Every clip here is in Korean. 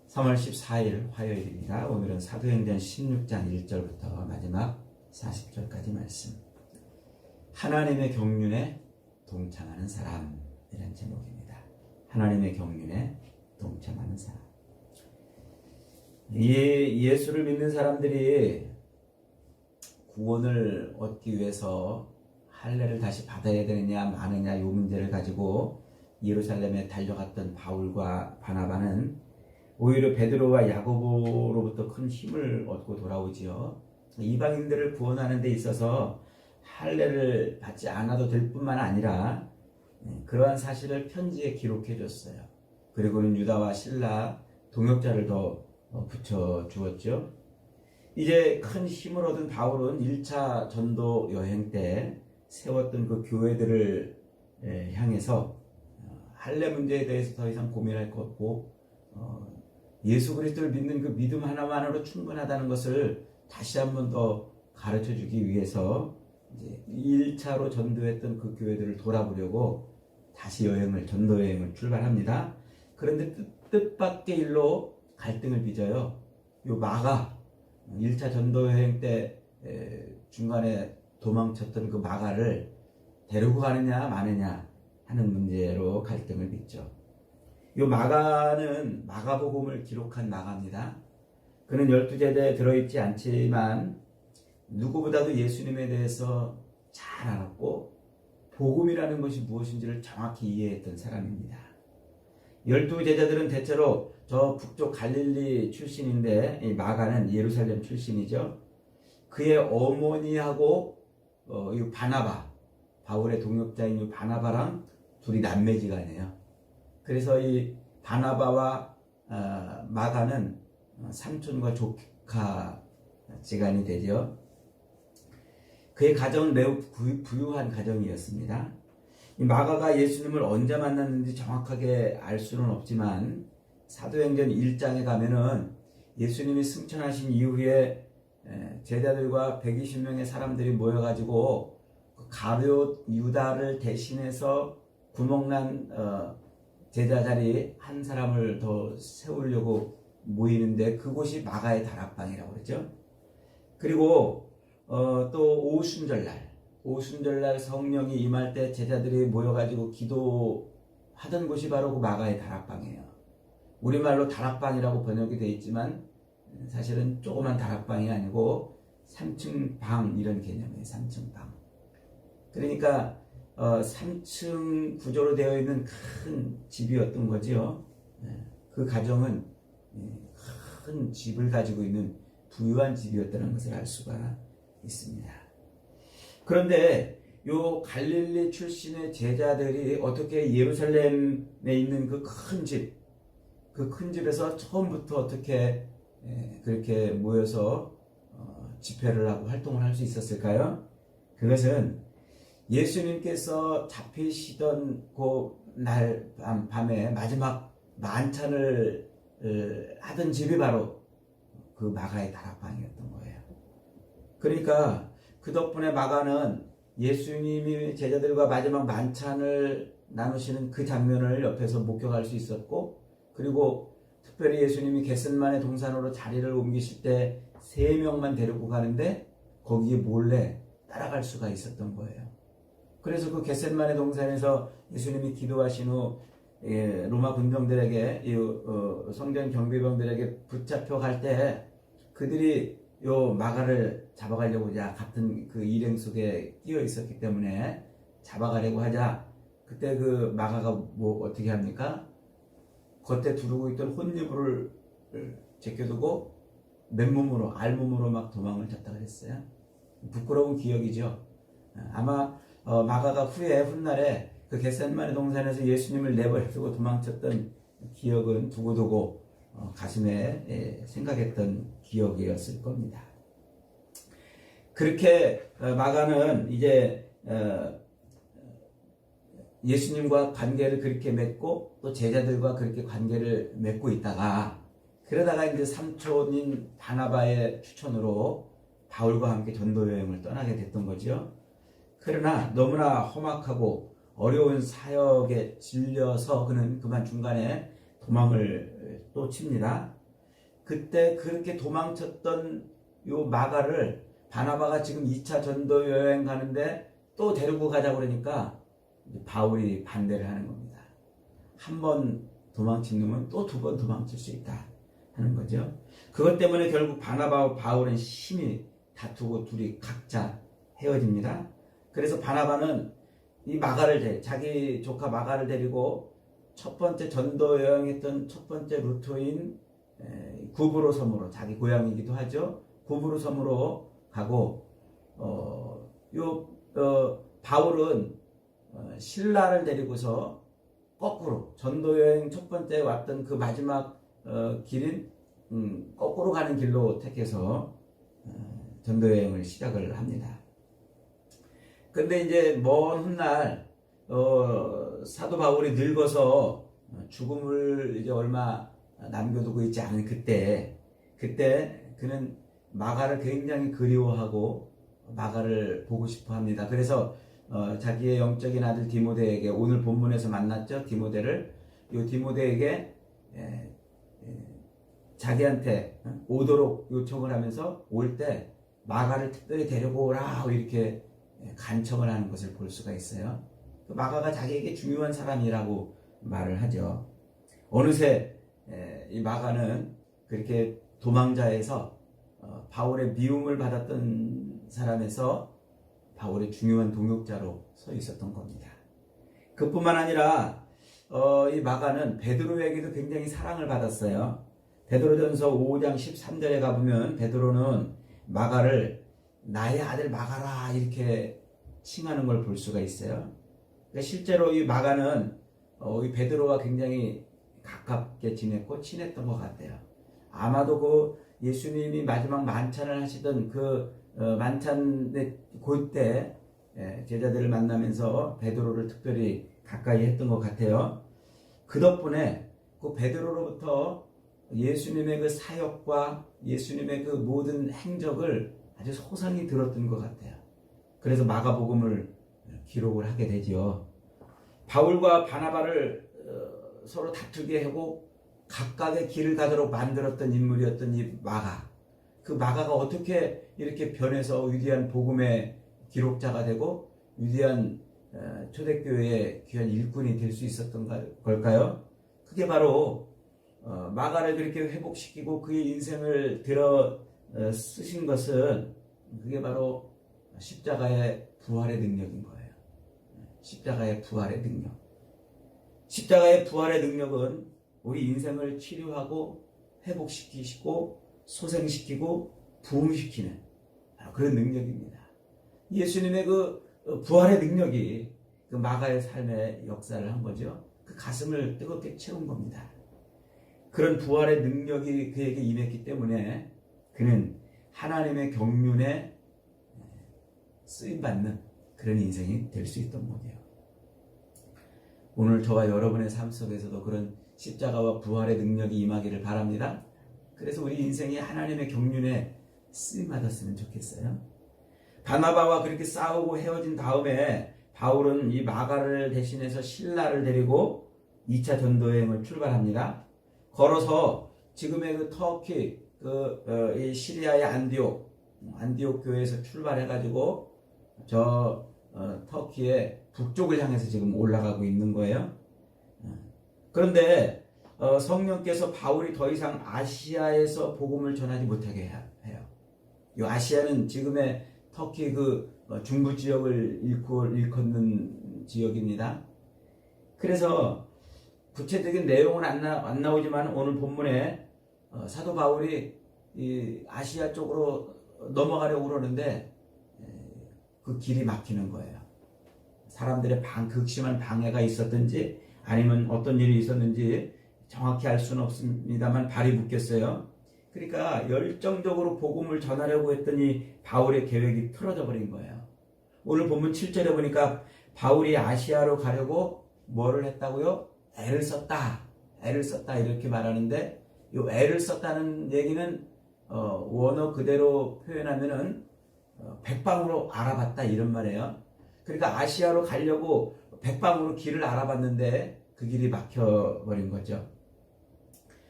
3월 14일 화요일입니다. 오늘은 사도행전 16장 1절부터 마지막 40절까지 말씀. 하나님의 경륜에 동참하는 사람이라는 제목입니다. 하나님의 경륜에 동참하는 사람. 예수를 믿는 사람들이 구원을 얻기 위해서 할례를 다시 받아야 되느냐 마느냐 이 문제를 가지고 예루살렘에 달려갔던 바울과 바나바는 오히려 베드로와 야고보로부터 큰 힘을 얻고 돌아오지요. 이방인들을 구원하는 데 있어서 할례를 받지 않아도 될 뿐만 아니라 그러한 사실을 편지에 기록해 줬어요. 그리고는 유다와 실라 동역자를 더 붙여 주었죠. 이제 큰 힘을 얻은 바울은 1차 전도 여행 때 세웠던 그 교회들을 향해서 할례 문제에 대해서 더 이상 고민할 것 없고 예수 그리스도를 믿는 그 믿음 하나만으로 충분하다는 것을 다시 한 번 더 가르쳐 주기 위해서 이제 1차로 전도했던 그 교회들을 돌아보려고 다시 전도 여행을 출발합니다. 그런데 뜻밖의 일로 갈등을 빚어요. 요 마가 1차 전도 여행 때 중간에 도망쳤던 그 마가를 데리고 가느냐 마느냐 하는 문제로 갈등을 빚죠. 이 마가는 마가복음을 기록한 마가입니다. 그는 12제자에 들어있지 않지만 누구보다도 예수님에 대해서 잘 알았고 복음이라는 것이 무엇인지를 정확히 이해했던 사람입니다. 12제자들은 대체로 저 북쪽 갈릴리 출신인데 이 마가는 예루살렘 출신이죠. 그의 어머니하고 이 바나바, 바울의 동역자인 이 바나바랑 둘이 남매지간이에요. 그래서 이 바나바와 마가는 삼촌과 조카지간이 되죠. 그의 가정은 매우 부유한 가정이었습니다. 이 마가가 예수님을 언제 만났는지 정확하게 알 수는 없지만 사도행전 1장에 가면은 예수님이 승천하신 이후에 제자들과 120명의 사람들이 모여가지고 가룟 유다를 대신해서 구멍난 제자 자리 한 사람을 더 세우려고 모이는데 그곳이 마가의 다락방이라고 그러죠. 그리고 또 오순절날 성령이 임할 때 제자들이 모여가지고 기도하던 곳이 바로 그 마가의 다락방이에요. 우리말로 다락방이라고 번역이 되어 있지만 사실은 조그만 다락방이 아니고 3층 방 이런 개념이에요. 3층 방. 그러니까 3층 구조로 되어 있는 큰 집이었던 거지요. 그 가정은 큰 집을 가지고 있는 부유한 집이었다는 것을 알 수가 있습니다. 그런데 요 갈릴리 출신의 제자들이 어떻게 예루살렘에 있는 그 큰 집에서 처음부터 어떻게 그렇게 모여서 집회를 하고 활동을 할 수 있었을까요? 그것은 예수님께서 잡히시던 그 날 밤에 마지막 만찬을 하던 집이 바로 그 마가의 다락방이었던 거예요. 그러니까 그 덕분에 마가는 예수님이 제자들과 마지막 만찬을 나누시는 그 장면을 옆에서 목격할 수 있었고, 그리고 특별히 예수님이 겟셋마네 동산으로 자리를 옮기실 때 3명만 데리고 가는데 거기에 몰래 따라갈 수가 있었던 거예요. 그래서 그 겟셋마네 동산에서 예수님이 기도하신 후 로마 군병들에게 성전 경비병들에게 붙잡혀 갈 때 그들이 요 마가를 잡아가려고 같은 그 일행 속에 끼어 있었기 때문에 잡아가려고 하자 그때 그 마가가 어떻게 합니까? 겉에 두르고 있던 혼유물을 제껴두고 맨몸으로 알몸으로 막 도망을 쳤다 그랬어요. 부끄러운 기억이죠. 아마 마가가 후에 훗날에 그 겟셋마네 동산에서 예수님을 내버려두고 도망쳤던 기억은 두고두고 가슴에 생각했던 기억이었을 겁니다. 그렇게 마가는 이제 예수님과 관계를 그렇게 맺고 또 제자들과 그렇게 관계를 맺고 있다가 그러다가 이제 삼촌인 바나바의 추천으로 바울과 함께 전도 여행을 떠나게 됐던 거죠. 그러나 너무나 험악하고 어려운 사역에 질려서 그는 그만 중간에 도망을 또 칩니다. 그때 그렇게 도망쳤던 요 마가를 바나바가 지금 2차 전도 여행 가는데 또 데리고 가자고 그러니까 바울이 반대를 하는 겁니다. 한 번 도망친 놈은 또 두 번 도망칠 수 있다 하는 거죠. 그것 때문에 결국 바나바와 바울은 심히 다투고 둘이 각자 헤어집니다. 그래서 바나바는 이 마가를 자기 조카 마가를 데리고 첫 번째 전도 여행했던 첫 번째 루트인 구브로 섬으로, 자기 고향이기도 하죠. 구브로 섬으로 가고 바울은 신라를 데리고서 거꾸로 전도 여행 첫 번째 왔던 그 마지막 길인 거꾸로 가는 길로 택해서 전도 여행을 시작을 합니다. 근데 이제 먼 훗날 사도 바울이 늙어서 죽음을 이제 얼마 남겨두고 있지 않은 그때 그는 마가를 굉장히 그리워하고 마가를 보고 싶어 합니다. 그래서 자기의 영적인 아들 디모데에게, 오늘 본문에서 만났죠, 디모데를, 이 디모데에게 자기한테 오도록 요청을 하면서 올 때 마가를 특별히 데리고 오라 이렇게 간청을 하는 것을 볼 수가 있어요. 마가가 자기에게 중요한 사람이라고 말을 하죠. 어느새 이 마가는 그렇게 도망자에서 바울의 미움을 받았던 사람에서 바울의 중요한 동역자로 서 있었던 겁니다. 그뿐만 아니라 이 마가는 베드로에게도 굉장히 사랑을 받았어요. 베드로전서 5장 13절에 가보면 베드로는 마가를 나의 아들 마가라 이렇게 칭하는 걸 볼 수가 있어요. 그러니까 실제로 이 마가는 이 베드로와 굉장히 가깝게 지냈고 친했던 것 같아요. 아마도 그 예수님이 마지막 만찬을 하시던 그 만찬 그때 제자들을 만나면서 베드로를 특별히 가까이 했던 것 같아요. 그 덕분에 그 베드로로부터 예수님의 그 사역과 예수님의 그 모든 행적을 아주 소상히 들었던 것 같아요. 그래서 마가복음을 기록을 하게 되죠. 바울과 바나바를 서로 다투게 하고 각각의 길을 가도록 만들었던 인물이었던 이 마가, 그 마가가 어떻게 이렇게 변해서 위대한 복음의 기록자가 되고 위대한 초대교회의 귀한 일꾼이 될 수 있었던 걸까요? 그게 바로 마가를 그렇게 회복시키고 그의 인생을 들어 쓰신 것은 그게 바로 십자가의 부활의 능력인 거예요. 십자가의 부활의 능력. 십자가의 부활의 능력은 우리 인생을 치료하고 회복시키시고 소생시키고 부흥시키는 그런 능력입니다. 예수님의 그 부활의 능력이 그 마가의 삶의 역사를 한 거죠. 그 가슴을 뜨겁게 채운 겁니다. 그런 부활의 능력이 그에게 임했기 때문에 그는 하나님의 경륜에 쓰임받는 그런 인생이 될 수 있던 거예요. 오늘 저와 여러분의 삶 속에서도 그런 십자가와 부활의 능력이 임하기를 바랍니다. 그래서 우리 인생이 하나님의 경륜에 쓰임받았으면 좋겠어요. 바나바와 그렇게 싸우고 헤어진 다음에 바울은 이 마가를 대신해서 신라를 데리고 2차 전도여행을 출발합니다. 걸어서 지금의 그 터키, 이 시리아의 안디옥 교회에서 출발해가지고 터키의 북쪽을 향해서 지금 올라가고 있는 거예요. 그런데 성령께서 바울이 더 이상 아시아에서 복음을 전하지 못하게 해요. 이 아시아는 지금의 터키 그 중부 지역을 일컫는 지역입니다. 그래서 구체적인 내용은 안 나오지만 오늘 본문에 사도 바울이 이 아시아 쪽으로 넘어가려고 그러는데 그 길이 막히는 거예요. 사람들의 극심한 방해가 있었든지 아니면 어떤 일이 있었는지 정확히 알 수는 없습니다만 발이 묶였어요. 그러니까 열정적으로 복음을 전하려고 했더니 바울의 계획이 틀어져 버린 거예요. 오늘 본문 7절에 보니까 바울이 아시아로 가려고 뭐를 했다고요? 애를 썼다 이렇게 말하는데 이 애를 썼다는 얘기는 원어 그대로 표현하면은 백방으로 알아봤다 이런 말이에요. 그러니까 아시아로 가려고 백방으로 길을 알아봤는데 그 길이 막혀버린 거죠.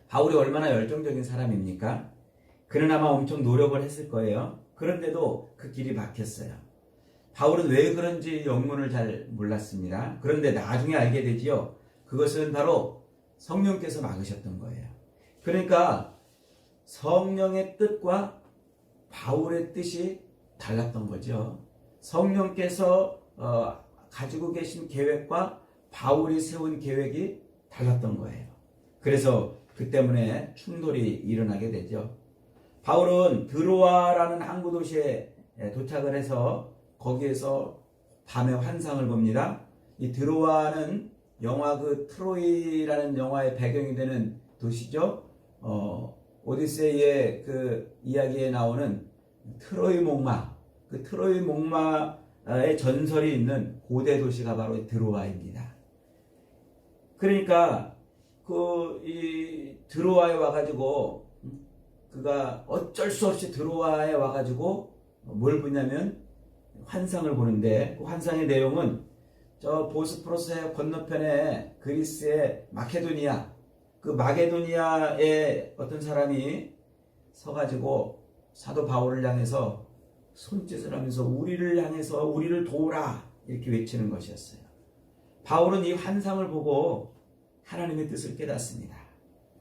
바울이 얼마나 열정적인 사람입니까? 그는 아마 엄청 노력을 했을 거예요. 그런데도 그 길이 막혔어요. 바울은 왜 그런지 영문을 잘 몰랐습니다. 그런데 나중에 알게 되지요. 그것은 바로 성령께서 막으셨던 거예요. 그러니까 성령의 뜻과 바울의 뜻이 달랐던 거죠. 성령께서 가지고 계신 계획과 바울이 세운 계획이 달랐던 거예요. 그래서 그 때문에 충돌이 일어나게 되죠. 바울은 드로아라는 항구 도시에 도착을 해서 거기에서 밤에 환상을 봅니다. 이 드로아는 영화 그 트로이라는 영화의 배경이 되는 도시죠. 오디세이의 그 이야기에 나오는 트로이 목마, 그 트로이 목마의 전설이 있는 고대 도시가 바로 드로아입니다. 그러니까 이 드로아에 와가지고 그가 어쩔 수 없이 드로아에 와가지고 뭘 보냐면 환상을 보는데, 그 환상의 내용은 저 보스포러스의 건너편에 그리스의 마케도니아, 그 마게도니아의 어떤 사람이 서가지고 사도 바울을 향해서 손짓을 하면서 우리를 향해서 우리를 도우라 이렇게 외치는 것이었어요. 바울은 이 환상을 보고 하나님의 뜻을 깨닫습니다.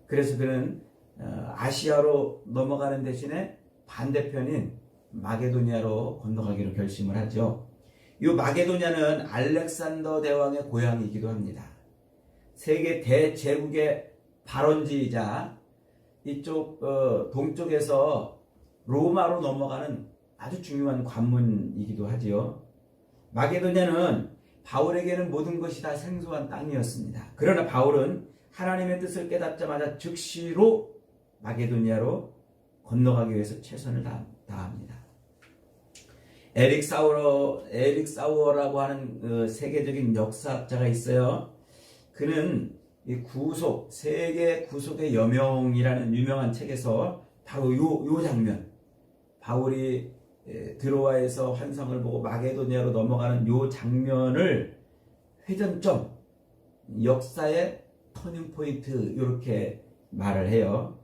그래서 그는 아시아로 넘어가는 대신에 반대편인 마게도니아로 건너가기로 결심을 하죠. 이 마게도니아는 알렉산더 대왕의 고향이기도 합니다. 세계 대제국의 발원지이자 이쪽 동쪽에서 로마로 넘어가는 아주 중요한 관문이기도 하지요. 마게도니아는 바울에게는 모든 것이 다 생소한 땅이었습니다. 그러나 바울은 하나님의 뜻을 깨닫자마자 즉시로 마게도니아로 건너가기 위해서 최선을 다합니다. 에릭 사우어라고 하는 세계적인 역사학자가 있어요. 그는 이 세계 구속의 여명이라는 유명한 책에서 바로 요 장면, 바울이 드로아에서 환상을 보고 마게도니아로 넘어가는 요 장면을 회전점, 역사의 터닝포인트 이렇게 말을 해요.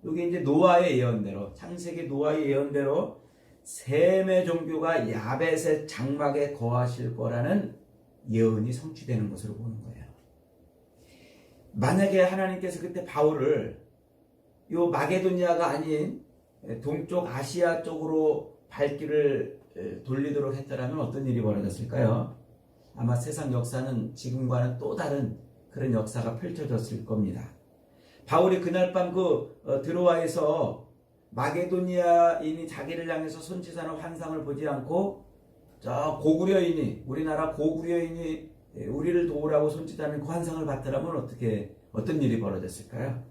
여기 이제 노아의 예언대로, 창세기 노아의 예언대로 셈의 종교가 야벳의 장막에 거하실 거라는 예언이 성취되는 것으로 보는 거예요. 만약에 하나님께서 그때 바울을 요 마게도니아가 아닌 동쪽 아시아 쪽으로 발길을 돌리도록 했더라면 어떤 일이 벌어졌을까요? 아마 세상 역사는 지금과는 또 다른 그런 역사가 펼쳐졌을 겁니다. 바울이 그날 밤 드로아에서 마게도니아인이 자기를 향해서 손짓하는 환상을 보지 않고 저 고구려인이, 우리나라 고구려인이 우리를 도우라고 손짓하는 그 환상을 봤더라면 어떤 일이 벌어졌을까요?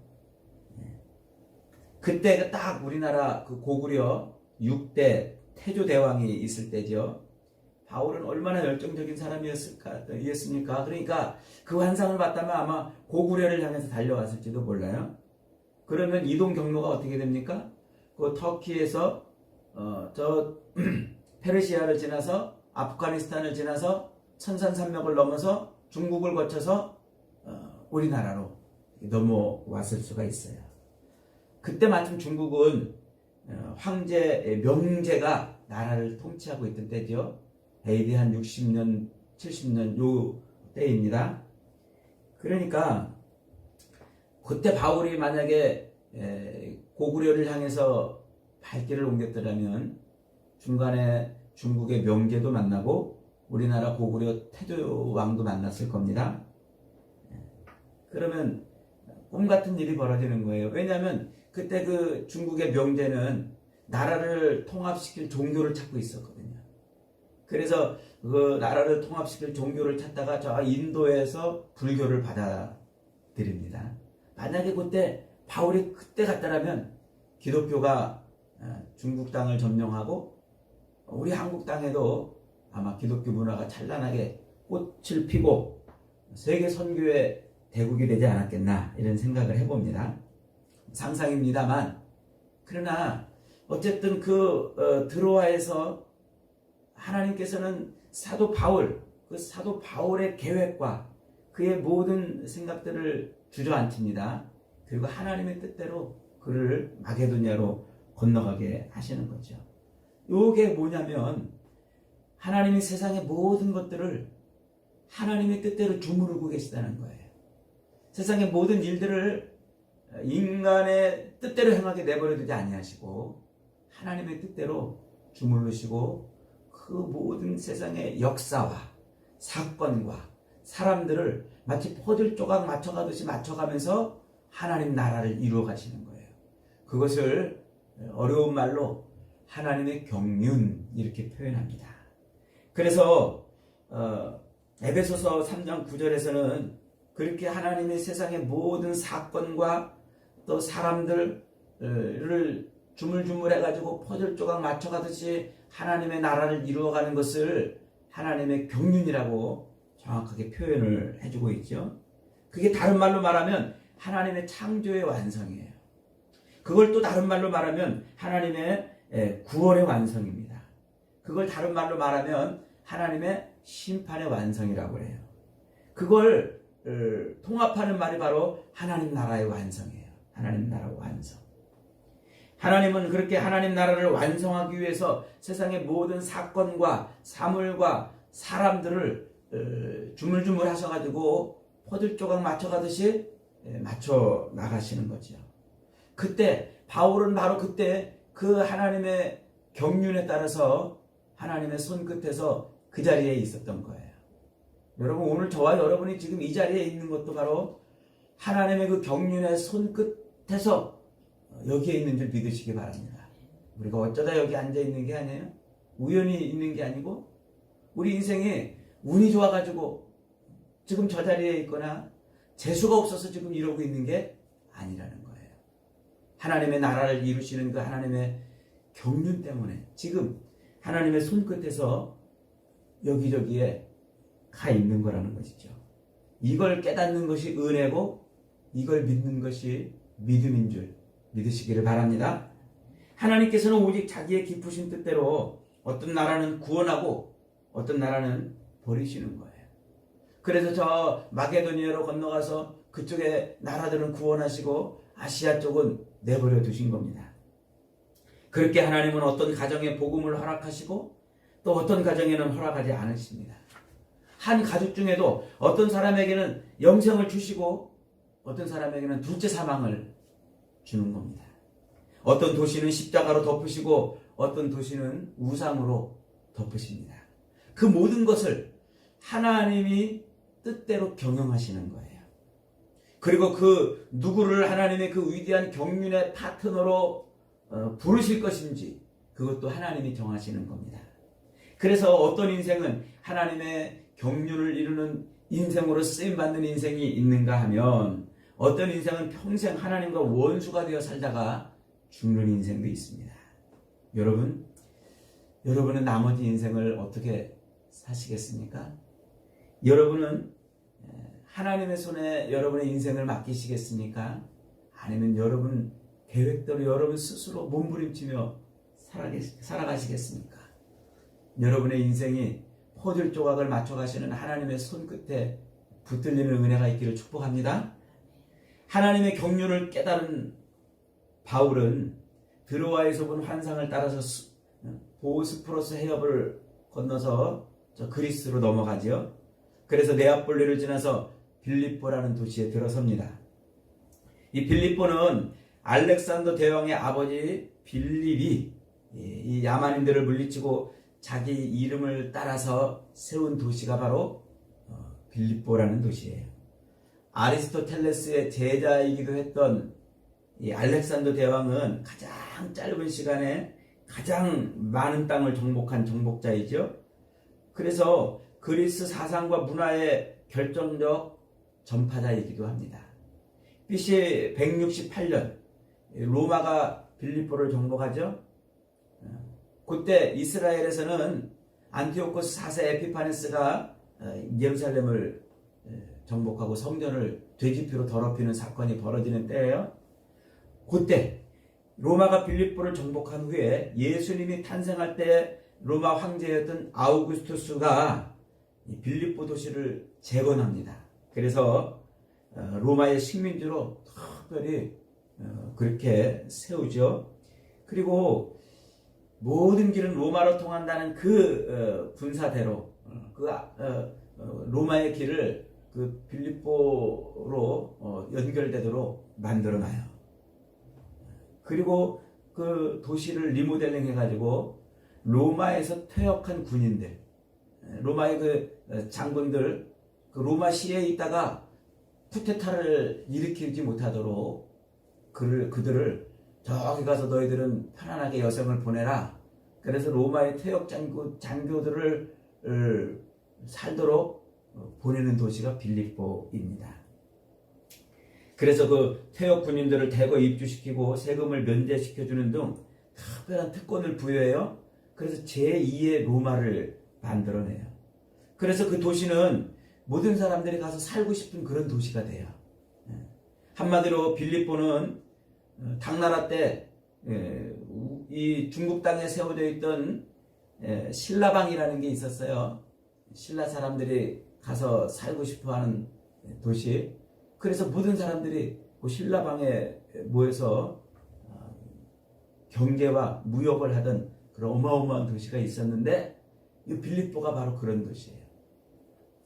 그때 딱 우리나라 그 고구려 6대 태조대왕이 있을 때죠. 바울은 얼마나 열정적인 사람이었습니까? 그러니까 그 환상을 봤다면 아마 고구려를 향해서 달려왔을지도 몰라요. 그러면 이동 경로가 어떻게 됩니까? 그 터키에서 저 페르시아를 지나서 아프가니스탄을 지나서 천산산맥을 넘어서 중국을 거쳐서 우리나라로 넘어왔을 수가 있어요. 그때 마침 중국은 황제 명제가 나라를 통치하고 있던 때죠. AD 한 60년, 70년 요 때입니다. 그러니까 그때 바울이 만약에 고구려를 향해서 발길을 옮겼더라면 중간에 중국의 명제도 만나고 우리나라 고구려 태조왕도 만났을 겁니다. 그러면 꿈 같은 일이 벌어지는 거예요. 왜냐하면 그때 그 중국의 명제는 나라를 통합시킬 종교를 찾고 있었거든요. 그래서 그 나라를 통합시킬 종교를 찾다가 저 인도에서 불교를 받아들입니다. 만약에 그때 바울이 그때 갔다라면 기독교가 중국 땅을 점령하고 우리 한국 땅에도 아마 기독교 문화가 찬란하게 꽃을 피고 세계 선교의 대국이 되지 않았겠나 이런 생각을 해봅니다. 상상입니다만, 그러나 어쨌든 드로아에서 하나님께서는 사도 바울의 계획과 그의 모든 생각들을 주저앉힙니다. 그리고 하나님의 뜻대로 그를 마게도냐로 건너가게 하시는 거죠. 요게 뭐냐면 하나님이 세상의 모든 것들을 하나님의 뜻대로 주무르고 계시다는 거예요. 세상의 모든 일들을 인간의 뜻대로 행하게 내버려두지 아니하시고 하나님의 뜻대로 주무르시고 그 모든 세상의 역사와 사건과 사람들을 마치 퍼즐 조각 맞춰가듯이 맞춰가면서 하나님 나라를 이루어 가시는 거예요. 그것을 어려운 말로 하나님의 경륜 이렇게 표현합니다. 그래서 에베소서 3장 9절에서는 그렇게 하나님의 세상의 모든 사건과 또 사람들을 주물주물 해가지고 퍼즐 조각 맞춰가듯이 하나님의 나라를 이루어가는 것을 하나님의 경륜이라고 정확하게 표현을 해주고 있죠. 그게 다른 말로 말하면 하나님의 창조의 완성이에요. 그걸 또 다른 말로 말하면 하나님의 구원의 완성입니다. 그걸 다른 말로 말하면 하나님의 심판의 완성이라고 해요. 그걸 통합하는 말이 바로 하나님 나라의 완성이에요. 하나님 나라 완성. 하나님은 그렇게 하나님 나라를 완성하기 위해서 세상의 모든 사건과 사물과 사람들을 주물주물 하셔가지고 퍼즐 조각 맞춰가듯이 맞춰 나가시는 거죠. 그때 바울은 바로 그때 그 하나님의 경륜에 따라서 하나님의 손끝에서 그 자리에 있었던 거예요. 여러분 오늘 저와 여러분이 지금 이 자리에 있는 것도 바로 하나님의 그 경륜의 손끝에서 여기에 있는 줄 믿으시기 바랍니다. 우리가 어쩌다 여기 앉아 있는 게 아니에요. 우연히 있는 게 아니고 우리 인생에 운이 좋아가지고 지금 저 자리에 있거나 재수가 없어서 지금 이러고 있는 게 아니라는 거예요. 하나님의 나라를 이루시는 그 하나님의 경륜 때문에 지금 하나님의 손끝에서 여기저기에 가 있는 거라는 것이죠. 이걸 깨닫는 것이 은혜고 이걸 믿는 것이 믿음인 줄 믿으시기를 바랍니다. 하나님께서는 오직 자기의 깊으신 뜻대로 어떤 나라는 구원하고 어떤 나라는 버리시는 거예요. 그래서 저 마게도니아로 건너가서 그쪽의 나라들은 구원하시고 아시아 쪽은 내버려 두신 겁니다. 그렇게 하나님은 어떤 가정에 복음을 허락하시고 또 어떤 가정에는 허락하지 않으십니다. 한 가족 중에도 어떤 사람에게는 영생을 주시고 어떤 사람에게는 둘째 사망을 주는 겁니다. 어떤 도시는 십자가로 덮으시고 어떤 도시는 우상으로 덮으십니다. 그 모든 것을 하나님이 뜻대로 경영하시는 거예요. 그리고 그 누구를 하나님의 그 위대한 경륜의 파트너로 부르실 것인지 그것도 하나님이 정하시는 겁니다. 그래서 어떤 인생은 하나님의 경륜을 이루는 인생으로 쓰임받는 인생이 있는가 하면 어떤 인생은 평생 하나님과 원수가 되어 살다가 죽는 인생도 있습니다. 여러분은 나머지 인생을 어떻게 사시겠습니까? 여러분은 하나님의 손에 여러분의 인생을 맡기시겠습니까? 아니면 여러분 계획대로 여러분 스스로 몸부림치며 살아가시겠습니까? 여러분의 인생이 퍼즐 조각을 맞춰가시는 하나님의 손끝에 붙들리는 은혜가 있기를 축복합니다. 하나님의 경륜을 깨달은 바울은 드로아에서 본 환상을 따라서 보스포러스 해협을 건너서 저 그리스로 넘어가죠. 그래서 네아폴리를 지나서 빌립보라는 도시에 들어섭니다. 이 빌립보는 알렉산더 대왕의 아버지 빌립이 이 야만인들을 물리치고 자기 이름을 따라서 세운 도시가 바로 빌립보라는 도시예요. 아리스토텔레스의 제자이기도 했던 이 알렉산더 대왕은 가장 짧은 시간에 가장 많은 땅을 정복한 정복자이죠. 그래서 그리스 사상과 문화의 결정적 전파자이기도 합니다. BC 168년 로마가 빌립보를 정복하죠. 그때 이스라엘에서는 안티오코스 4세 에피파네스가 예루살렘을 정복하고 성전을 돼지피로 더럽히는 사건이 벌어지는 때예요. 그때 로마가 빌립보를 정복한 후에 예수님이 탄생할 때 로마 황제였던 아우구스투스가 빌립보 도시를 재건합니다. 그래서 로마의 식민지로 특별히 그렇게 세우죠. 그리고 모든 길은 로마로 통한다는 그 분사대로 로마의 길을 그 빌립보로 연결되도록 만들어놔요. 그리고 그 도시를 리모델링 해가지고 로마에서 퇴역한 군인들, 로마의 그 장군들, 그 로마 시에 있다가 쿠데타를 일으키지 못하도록 그들을 저기 가서 너희들은 편안하게 여성을 보내라. 그래서 로마의 퇴역 장교들을 살도록 보내는 도시가 빌립보입니다. 그래서 그 퇴역 군인들을 대거 입주시키고 세금을 면제시켜주는 등 특별한 특권을 부여해요. 그래서 제2의 로마를 만들어내요. 그래서 그 도시는 모든 사람들이 가서 살고 싶은 그런 도시가 돼요. 한마디로 빌립보는 당나라 때 이 중국 땅에 세워져 있던 신라방이라는 게 있었어요. 신라 사람들이 가서 살고 싶어하는 도시. 그래서 모든 사람들이 그 신라방에 모여서 경제와 무역을 하던 그런 어마어마한 도시가 있었는데 이 빌립보가 바로 그런 도시예요.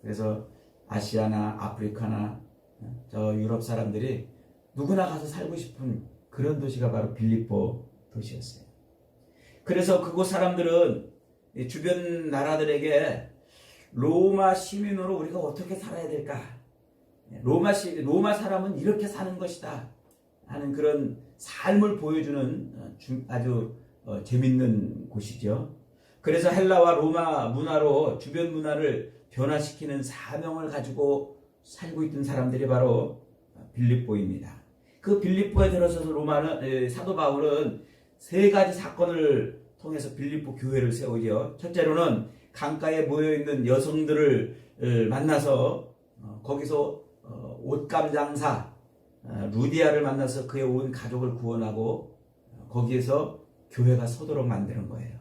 그래서 아시아나 아프리카나 저 유럽 사람들이 누구나 가서 살고 싶은 그런 도시가 바로 빌립보 도시였어요. 그래서 그곳 사람들은 주변 나라들에게 로마 시민으로 우리가 어떻게 살아야 될까? 로마 사람은 이렇게 사는 것이다 하는 그런 삶을 보여주는 아주 재밌는 곳이죠. 그래서 헬라와 로마 문화로 주변 문화를 변화시키는 사명을 가지고 살고 있던 사람들이 바로 빌립보입니다. 그 빌립보에 들어서서 사도 바울은 세 가지 사건을 통해서 빌립보 교회를 세우죠. 첫째로는 강가에 모여있는 여성들을 만나서 거기서 옷감 장사 루디아를 만나서 그의 온 가족을 구원하고 거기에서 교회가 서도록 만드는 거예요.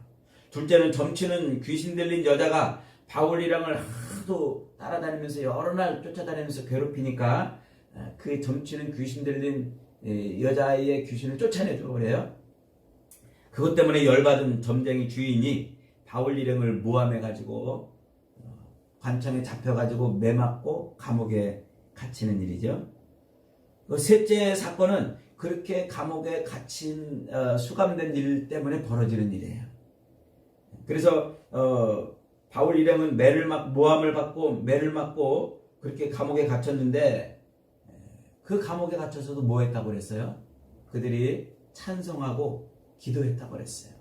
둘째는 점치는 귀신 들린 여자가 바울 일행을 하도 따라다니면서 여러 날 쫓아다니면서 괴롭히니까 그 점치는 귀신 들린 여자의 귀신을 쫓아내줘 그래요. 그것 때문에 열받은 점쟁이 주인이 바울 일행을 모함해가지고 관청에 잡혀가지고 매맞고 감옥에 갇히는 일이죠. 그 셋째 사건은 그렇게 감옥에 갇힌 수감된 일 때문에 벌어지는 일이에요. 그래서 바울 일행은 모함을 받고 매를 맞고 그렇게 감옥에 갇혔는데 그 감옥에 갇혀서도 뭐 했다고 그랬어요? 그들이 찬송하고 기도했다고 그랬어요.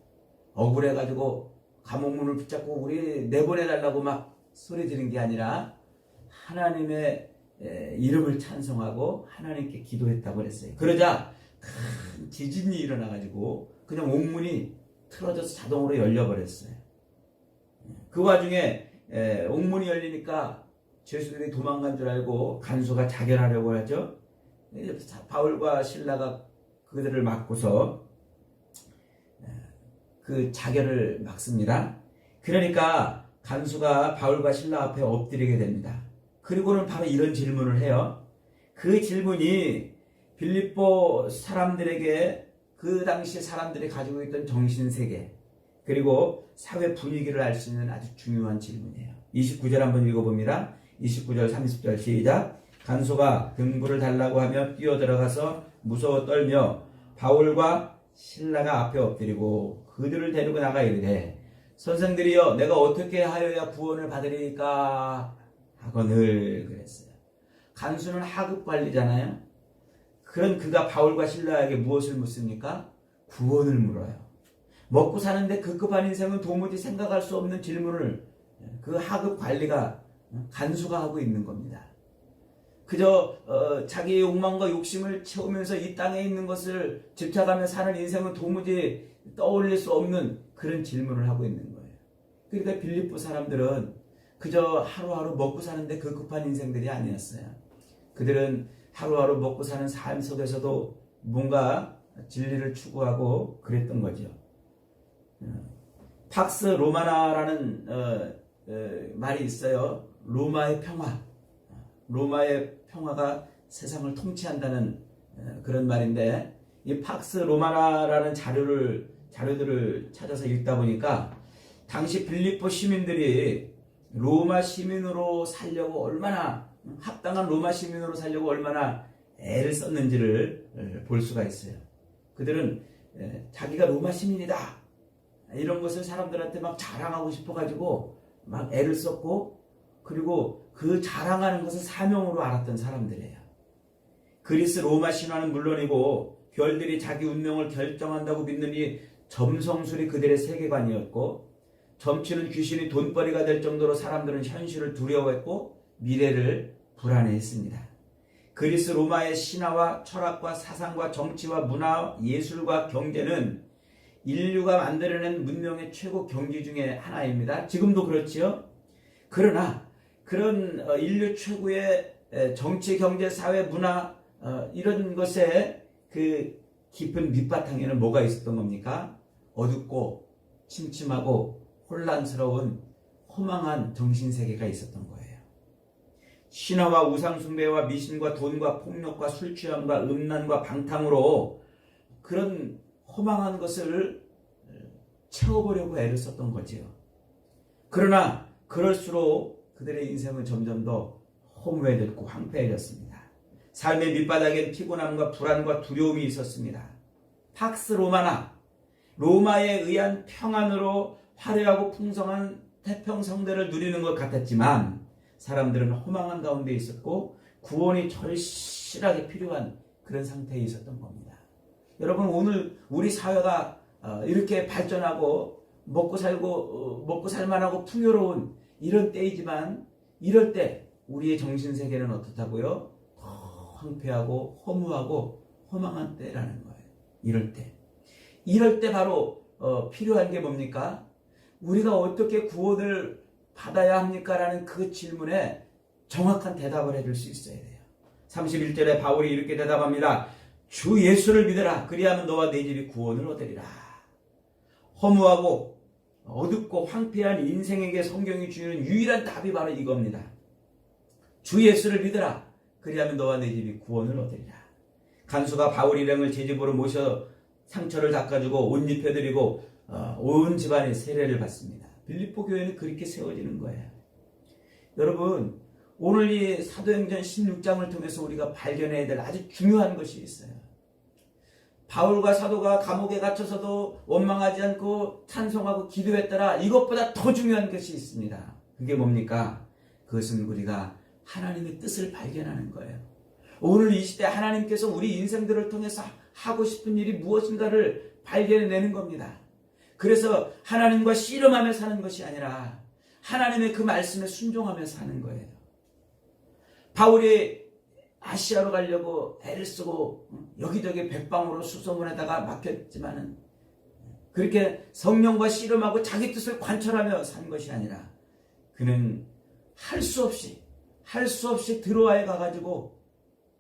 억울해가지고 감옥문을 붙잡고 우리 내보내달라고 막 소리 지른 게 아니라 하나님의 이름을 찬송하고 하나님께 기도했다고 그랬어요. 그러자 큰 지진이 일어나가지고 그냥 옥문이 틀어져서 자동으로 열려버렸어요. 그 와중에 옥문이 열리니까 죄수들이 도망간 줄 알고 간수가 자결하려고 하죠. 바울과 신라가 그들을 막고서 그 자결을 막습니다. 그러니까 간수가 바울과 신라 앞에 엎드리게 됩니다. 그리고는 바로 이런 질문을 해요. 그 질문이 빌립보 사람들에게 그 당시 사람들이 가지고 있던 정신세계 그리고 사회 분위기를 알 수 있는 아주 중요한 질문이에요. 29절 한번 읽어봅니다. 29절 30절 시작. 간수가 등불을 달라고 하며 뛰어들어가서 무서워 떨며 바울과 신라가 앞에 엎드리고 그들을 데리고 나가 이르되 선생들이여 내가 어떻게 하여야 구원을 받으리까 하거늘 그랬어요. 간수는 하급 관리잖아요. 그런 그가 바울과 신라에게 무엇을 묻습니까? 구원을 물어요. 먹고 사는데 급급한 인생은 도무지 생각할 수 없는 질문을 그 하급 관리가 간수가 하고 있는 겁니다. 그저 자기의 욕망과 욕심을 채우면서 이 땅에 있는 것을 집착하며 사는 인생은 도무지 떠올릴 수 없는 그런 질문을 하고 있는 거예요. 그러니까 빌립보 사람들은 그저 하루하루 먹고 사는데 급급한 인생들이 아니었어요. 그들은 하루하루 먹고 사는 삶 속에서도 뭔가 진리를 추구하고 그랬던 거죠. 팍스 로마나라는 말이 있어요. 로마의 평화. 로마의 평화가 세상을 통치한다는 그런 말인데, 이 팍스 로마나라는 자료들을 찾아서 읽다 보니까 당시 빌립보 시민들이 로마 시민으로 살려고 얼마나, 합당한 로마 시민으로 살려고 얼마나 애를 썼는지를 볼 수가 있어요. 그들은 자기가 로마 시민이다, 이런 것을 사람들한테 막 자랑하고 싶어가지고 막 애를 썼고, 그리고 그 자랑하는 것을 사명으로 알았던 사람들이에요. 그리스 로마 신화는 물론이고 별들이 자기 운명을 결정한다고 믿는 이 점성술이 그들의 세계관이었고, 점치는 귀신이 돈벌이가 될 정도로 사람들은 현실을 두려워했고 미래를 불안해했습니다. 그리스 로마의 신화와 철학과 사상과 정치와 문화, 예술과 경제는 인류가 만들어낸 문명의 최고 경지 중에 하나입니다. 지금도 그렇지요. 그러나 그런 인류 최고의 정치, 경제, 사회, 문화, 이런 것에 그 깊은 밑바탕에는 뭐가 있었던 겁니까? 어둡고 침침하고 혼란스러운 허망한 정신세계가 있었던 거예요. 신화와 우상숭배와 미신과 돈과 폭력과 술취함과 음란과 방탕으로 그런 허망한 것을 채워보려고 애를 썼던 거지요. 그러나 그럴수록 그들의 인생은 점점 더 허무해졌고 황폐해졌습니다. 삶의 밑바닥엔 피곤함과 불안과 두려움이 있었습니다. 팍스 로마나, 로마에 의한 평안으로 화려하고 풍성한 태평성대를 누리는 것 같았지만 사람들은 허망한 가운데 있었고 구원이 절실하게 필요한 그런 상태에 있었던 겁니다. 여러분, 오늘 우리 사회가 이렇게 발전하고 먹고 살만하고 풍요로운 이런 때이지만, 이럴 때 우리의 정신세계는 어떻다고요? 더 황폐하고 허무하고 허망한 때라는 거예요. 이럴 때 바로 필요한 게 뭡니까? 우리가 어떻게 구원을 받아야 합니까? 라는 그 질문에 정확한 대답을 해줄 수 있어야 돼요. 31절에 바울이 이렇게 대답합니다. 주 예수를 믿으라. 그리하면 너와 네 집이 구원을 얻으리라. 허무하고 어둡고 황폐한 인생에게 성경이 주는 유일한 답이 바로 이겁니다. 주 예수를 믿으라. 그리하면 너와 네 집이 구원을 얻으리라. 간수가 바울 일행을 제 집으로 모셔 상처를 닦아주고 옷 입혀드리고 온 집안이 세례를 받습니다. 빌립보 교회는 그렇게 세워지는 거예요. 여러분, 오늘 이 사도행전 16장을 통해서 우리가 발견해야 될 아주 중요한 것이 있어요. 바울과 사도가 감옥에 갇혀서도 원망하지 않고 찬송하고 기도했더라. 이것보다 더 중요한 것이 있습니다. 그게 뭡니까? 그것은 우리가 하나님의 뜻을 발견하는 거예요. 오늘 이 시대 하나님께서 우리 인생들을 통해서 하고 싶은 일이 무엇인가를 발견해내는 겁니다. 그래서 하나님과 씨름하며 사는 것이 아니라 하나님의 그 말씀에 순종하며 사는 거예요. 바울이 아시아로 가려고 애를 쓰고 여기저기 백방으로 수소문에다가 막혔지만은 그렇게 성령과 씨름하고 자기 뜻을 관철하며 산 것이 아니라 그는 할 수 없이 드로아에 가가지고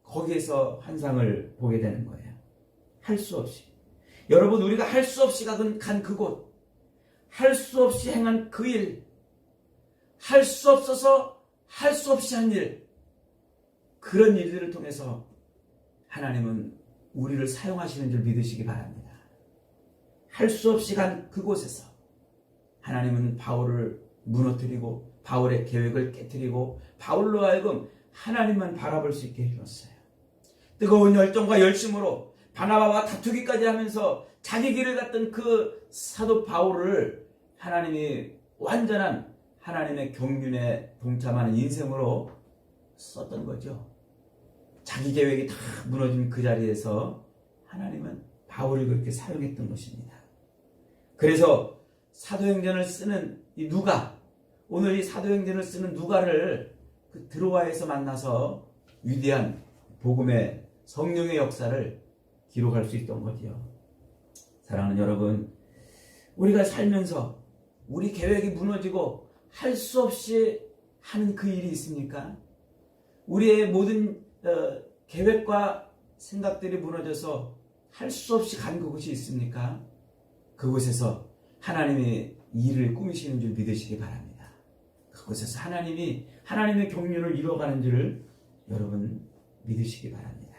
거기에서 환상을 보게 되는 거예요. 할 수 없이. 여러분, 우리가 할 수 없이 간 그곳, 할 수 없이 행한 그 일, 할 수 없어서 할 수 없이 한 일, 그런 일들을 통해서 하나님은 우리를 사용하시는 줄 믿으시기 바랍니다. 할 수 없이 간 그곳에서 하나님은 바울을 무너뜨리고 바울의 계획을 깨뜨리고 바울로 하여금 하나님만 바라볼 수 있게 해줬어요. 뜨거운 열정과 열심으로 바나바와 다투기까지 하면서 자기 길을 갔던 그 사도 바울을 하나님이 완전한 하나님의 경륜에 동참하는 인생으로 썼던 거죠. 자기 계획이 다 무너진 그 자리에서 하나님은 바울을 그렇게 사용했던 것입니다. 그래서 사도행전을 쓰는 이 누가, 오늘 이 사도행전을 쓰는 누가를 그 드로아에서 만나서 위대한 복음의 성령의 역사를 기록할 수 있던 거지요. 사랑하는 여러분, 우리가 살면서 우리 계획이 무너지고 할 수 없이 하는 그 일이 있습니까? 우리의 모든 계획과 생각들이 무너져서 할 수 없이 간 그곳이 있습니까? 그곳에서 하나님의 일을 꾸미시는 줄 믿으시기 바랍니다. 그곳에서 하나님이 하나님의 경륜을 이루어가는 줄을 여러분 믿으시기 바랍니다.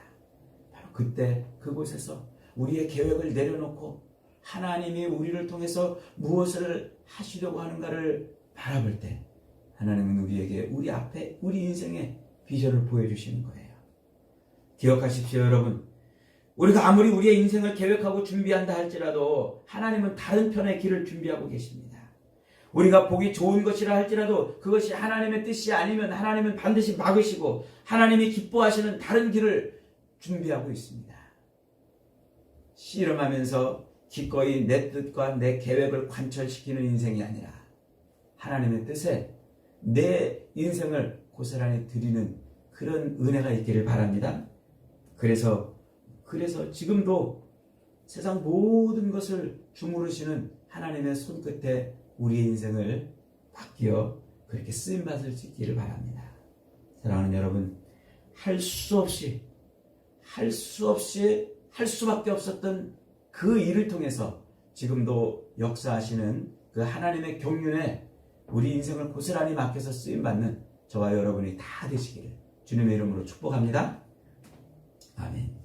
바로 그때 그곳에서 우리의 계획을 내려놓고 하나님이 우리를 통해서 무엇을 하시려고 하는가를 바라볼 때 하나님은 우리에게 우리 앞에 우리 인생의 비전을 보여주시는 거예요. 기억하십시오, 여러분. 우리가 아무리 우리의 인생을 계획하고 준비한다 할지라도 하나님은 다른 편의 길을 준비하고 계십니다. 우리가 보기 좋은 것이라 할지라도 그것이 하나님의 뜻이 아니면 하나님은 반드시 막으시고 하나님이 기뻐하시는 다른 길을 준비하고 있습니다. 씨름하면서 기꺼이 내 뜻과 내 계획을 관철시키는 인생이 아니라 하나님의 뜻에 내 인생을 고스란히 드리는 그런 은혜가 있기를 바랍니다. 그래서 지금도 세상 모든 것을 주무르시는 하나님의 손끝에 우리의 인생을 맡겨 그렇게 쓰임받을 수 있기를 바랍니다. 사랑하는 여러분, 할 수밖에 없었던 그 일을 통해서 지금도 역사하시는 그 하나님의 경륜에 우리 인생을 고스란히 맡겨서 쓰임받는 저와 여러분이 다 되시기를 주님의 이름으로 축복합니다. 아멘.